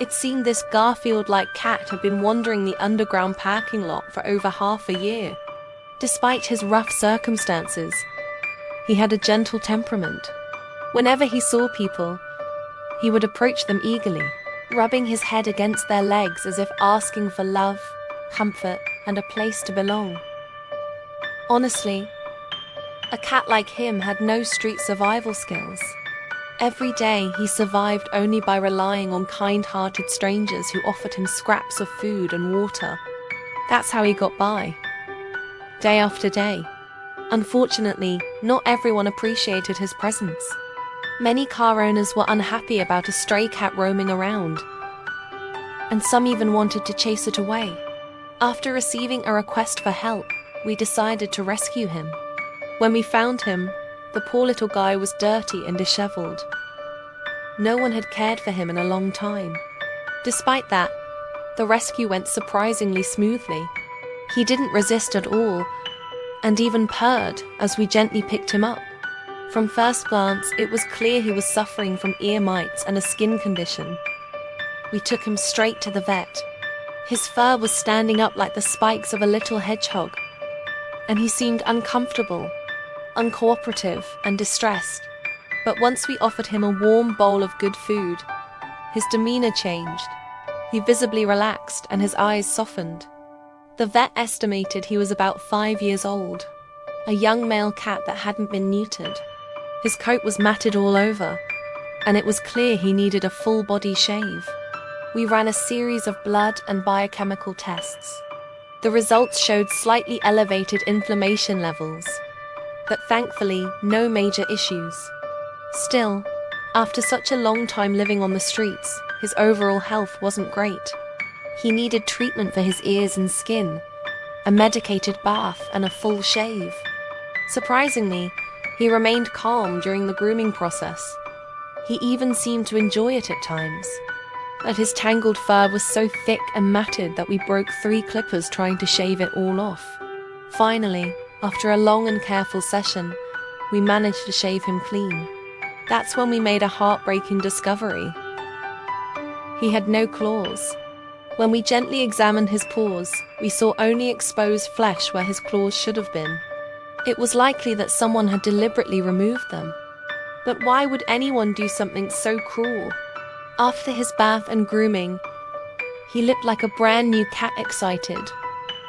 It seemed this Garfield-like cat had been wandering the underground parking lot for over half a year. Despite his rough circumstances, he had a gentle temperament. Whenever he saw people, he would approach them eagerly, rubbing his head against their legs as if asking for love, comfort, and a place to belong. Honestly, a cat like him had no street survival skills. Every day he survived only by relying on kind-hearted strangers who offered him scraps of food and water. That's how he got by, day after day. Unfortunately, not everyone appreciated his presence. Many car owners were unhappy about a stray cat roaming around, and some even wanted to chase it away. After receiving a request for help, we decided to rescue him. When we found him, the poor little guy was dirty and disheveled. No one had cared for him in a long time. Despite that, the rescue went surprisingly smoothly. He didn't resist at all, and even purred as we gently picked him up. From first glance, it was clear he was suffering from ear mites and a skin condition. We took him straight to the vet. His fur was standing up like the spikes of a little hedgehog, and he seemed uncomfortable, uncooperative, and distressed. But once we offered him a warm bowl of good food, his demeanor changed. He visibly relaxed and his eyes softened. The vet estimated he was about 5 years old, a young male cat that hadn't been neutered. His coat was matted all over, and it was clear he needed a full body shave. We ran a series of blood and biochemical tests. The results showed slightly elevated inflammation levels, but thankfully no major issues. Still, after such a long time living on the streets, his overall health wasn't great. He needed treatment for his ears and skin, a medicated bath, and a full shave. Surprisingly, he remained calm during the grooming process. He even seemed to enjoy it at times. But his tangled fur was so thick and matted that we broke 3 clippers trying to shave it all off. Finally, after a long and careful session, we managed to shave him clean. That's when we made a heartbreaking discovery. He had no claws. When we gently examined his paws, we saw only exposed flesh where his claws should have been. It was likely that someone had deliberately removed them. But why would anyone do something so cruel? After his bath and grooming, he looked like a brand new cat, excited,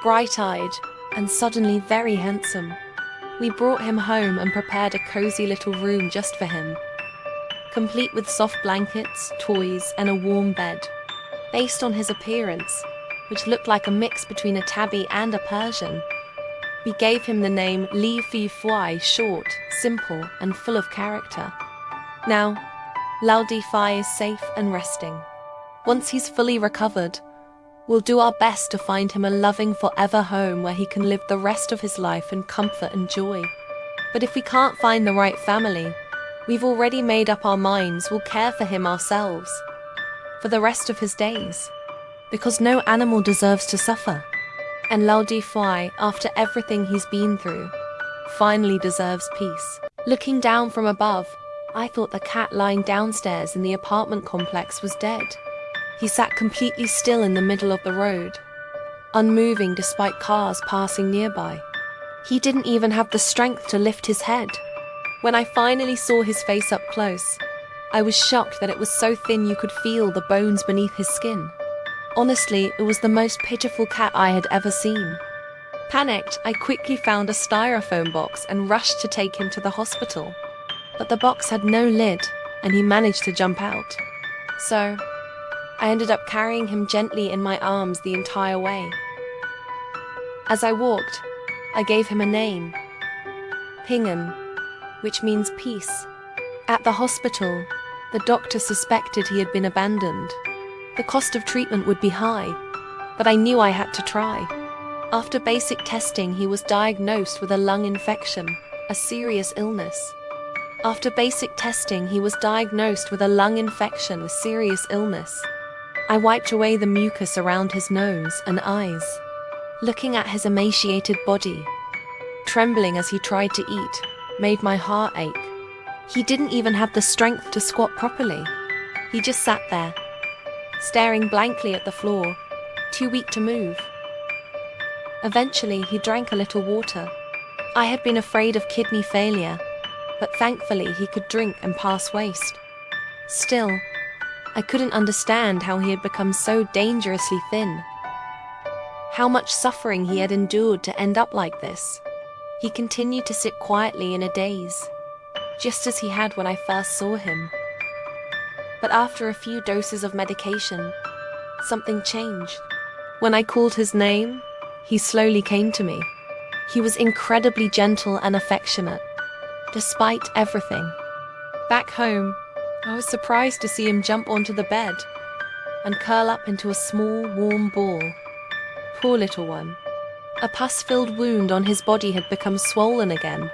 bright-eyed, and suddenly very handsome. We brought him home and prepared a cozy little room just for him, complete with soft blankets, toys, and a warm bed. Based on his appearance, which looked like a mix between a tabby and a Persian, we gave him the name Li Fi Fui, short, simple, and full of character. Now, Lao Di Fi is safe and resting. Once he's fully recovered, we'll do our best to find him a loving forever home where he can live the rest of his life in comfort and joy. But if we can't find the right family, we've already made up our minds we'll care for him ourselves for the rest of his days, because no animal deserves to suffer. And Lao Di Fi, after everything he's been through, finally deserves peace. Looking down from above, I thought the cat lying downstairs in the apartment complex was dead. He sat completely still in the middle of the road, unmoving despite cars passing nearby. He didn't even have the strength to lift his head. When I finally saw his face up close, I was shocked that it was so thin you could feel the bones beneath his skin. Honestly, it was the most pitiful cat I had ever seen. Panicked, I quickly found a styrofoam box and rushed to take him to the hospital. But the box had no lid, and he managed to jump out. So, I ended up carrying him gently in my arms the entire way. As I walked, I gave him a name, Pingan, which means peace. At the hospital, the doctor suspected he had been abandoned. The cost of treatment would be high, but I knew I had to try. After basic testing, he was diagnosed with a lung infection, a serious illness. I wiped away the mucus around his nose and eyes, looking at his emaciated body, trembling as he tried to eat, made my heart ache. He didn't even have the strength to squat properly. He just sat there, staring blankly at the floor, too weak to move. Eventually, he drank a little water. I had been afraid of kidney failure, but thankfully he could drink and pass waste. Still, I couldn't understand how he had become so dangerously thin. How much suffering he had endured to end up like this. He continued to sit quietly in a daze, just as he had when I first saw him. But after a few doses of medication, something changed. When I called his name, he slowly came to me. He was incredibly gentle and affectionate, despite everything. Back home, I was surprised to see him jump onto the bed and curl up into a small, warm ball. Poor little one. A pus-filled wound on his body had become swollen again.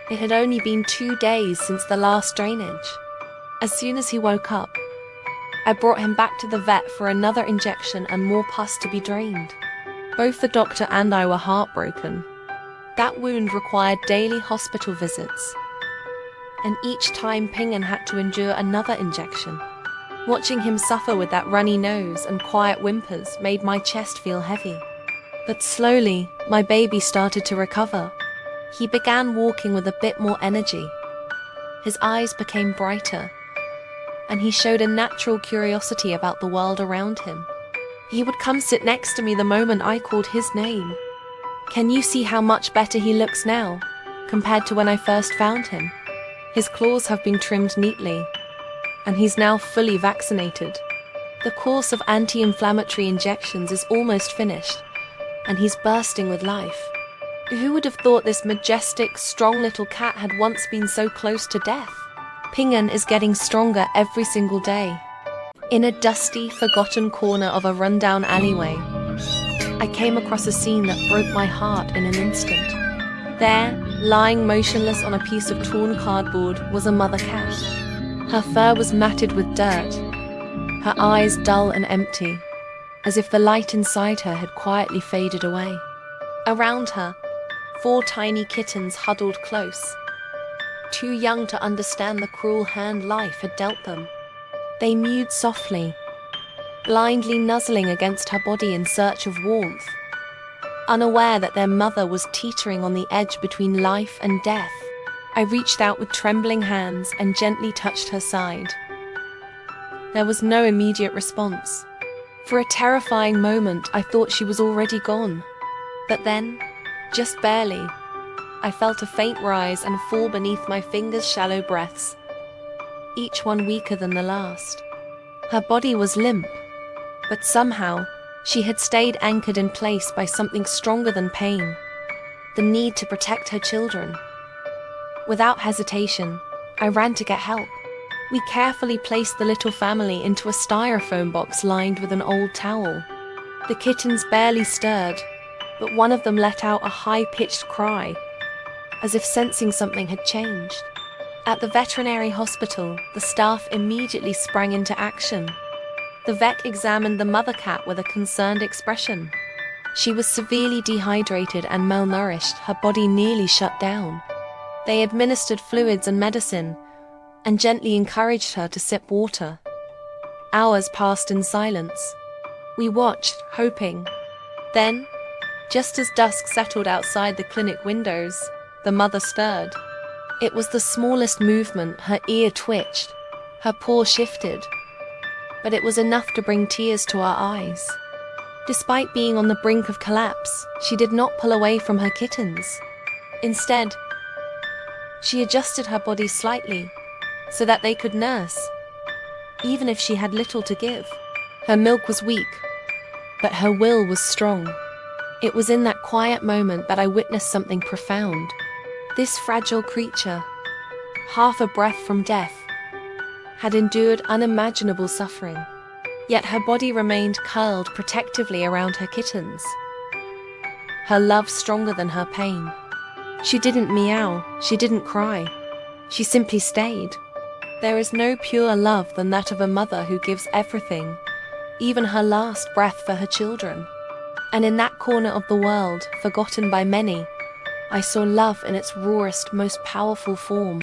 It had only been 2 days since the last drainage. As soon as he woke up, I brought him back to the vet for another injection and more pus to be drained. Both the doctor and I were heartbroken. That wound required daily hospital visits, and each time Pingan had to endure another injection. Watching him suffer with that runny nose and quiet whimpers made my chest feel heavy. But slowly, my baby started to recover. He began walking with a bit more energy. His eyes became brighter, and he showed a natural curiosity about the world around him. He would come sit next to me the moment I called his name. Can you see how much better he looks now, compared to when I first found him? His claws have been trimmed neatly, and he's now fully vaccinated. The course of anti-inflammatory injections is almost finished, and he's bursting with life. Who would have thought this majestic, strong little cat had once been so close to death? Pingan is getting stronger every single day. In a dusty, forgotten corner of a rundown alleyway, I came across a scene that broke my heart in an instant. There, lying motionless on a piece of torn cardboard, was a mother cat. Her fur was matted with dirt, her eyes dull and empty, as if the light inside her had quietly faded away. Around her, 4 tiny kittens huddled close, too young to understand the cruel hand life had dealt them. They mewed softly, blindly nuzzling against her body in search of warmth, unaware that their mother was teetering on the edge between life and death. I reached out with trembling hands and gently touched her side. There was no immediate response. For a terrifying moment, I thought she was already gone. But then, just barely, I felt a faint rise and fall beneath my fingers' shallow breaths, each one weaker than the last. Her body was limp, but somehow she had stayed anchored in place by something stronger than pain, the need to protect her children. Without hesitation, I ran to get help. We carefully placed the little family into a styrofoam box lined with an old towel. The kittens barely stirred, but one of them let out a high-pitched cry, as if sensing something had changed. At the veterinary hospital, the staff immediately sprang into action. The vet examined the mother cat with a concerned expression. She was severely dehydrated and malnourished, her body nearly shut down. They administered fluids and medicine, and gently encouraged her to sip water. Hours passed in silence. We watched, hoping. Then, just as dusk settled outside the clinic windows, the mother stirred. It was the smallest movement. Her ear twitched, her paw shifted, but it was enough to bring tears to our eyes. Despite being on the brink of collapse, she did not pull away from her kittens. Instead, she adjusted her body slightly so that they could nurse, even if she had little to give. Her milk was weak, but her will was strong. It was in that quiet moment that I witnessed something profound. This fragile creature, half a breath from death, had endured unimaginable suffering, yet her body remained curled protectively around her kittens, her love stronger than her pain. She didn't meow, she didn't cry, she simply stayed. There is no purer love than that of a mother who gives everything, even her last breath, for her children. And in that corner of the world, forgotten by many, I saw love in its rawest, most powerful form.